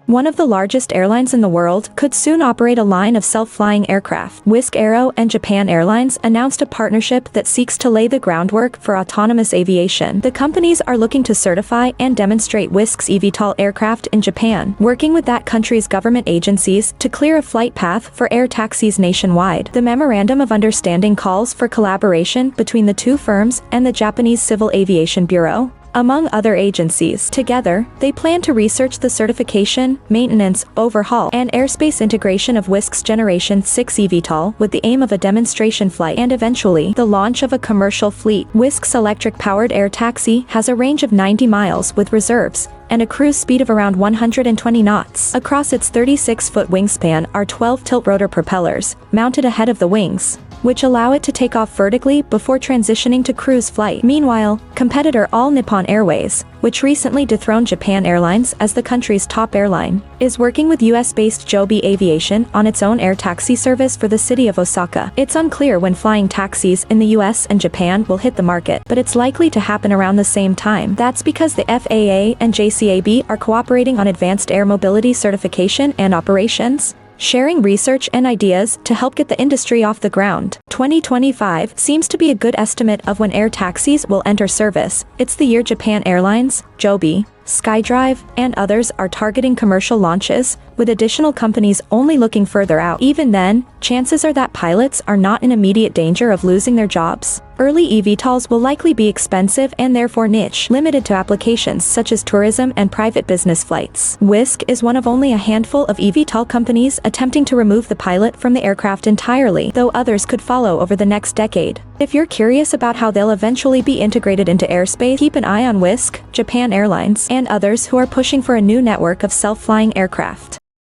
One of the largest airlines in the world could soon operate a line of self-flying aircraft. Wisk Aero and Japan Airlines announced a partnership that seeks to lay the groundwork for autonomous aviation. The companies are looking to certify and demonstrate Wisk's eVTOL aircraft in Japan, working with that country's government agencies to clear a flight path for air taxis nationwide. The Memorandum of Understanding calls for collaboration between the two firms and the Japanese Civil Aviation Bureau, among other agencies. Together, they plan to research the certification, maintenance, overhaul, and airspace integration of Wisk's Generation 6 eVTOL with the aim of a demonstration flight and eventually the launch of a commercial fleet. Wisk's electric-powered air taxi has a range of 90 miles with reserves and a cruise speed of around 120 knots. Across its 36-foot wingspan are 12 tilt-rotor propellers, mounted ahead of the wings, which allow it to take off vertically before transitioning to cruise flight. Meanwhile, competitor All Nippon Airways, which recently dethroned Japan Airlines as the country's top airline, is working with US-based Joby Aviation on its own air taxi service for the city of Osaka. It's unclear when flying taxis in the US and Japan will hit the market, but it's likely to happen around the same time. That's because the FAA and JCAB are cooperating on advanced air mobility certification and operations, sharing research and ideas to help get the industry off the ground. 2025 seems to be a good estimate of when air taxis will enter service. It's the year Japan Airlines, Joby, SkyDrive, and others are targeting commercial launches, with additional companies only looking further out. Even then, chances are that pilots are not in immediate danger of losing their jobs. Early eVTOLs will likely be expensive and therefore niche, limited to applications such as tourism and private business flights. Wisk is one of only a handful of eVTOL companies attempting to remove the pilot from the aircraft entirely, though others could follow over the next decade. If you're curious about how they'll eventually be integrated into airspace, keep an eye on Wisk, Japan Airlines, and others who are pushing for a new network of self-flying aircraft.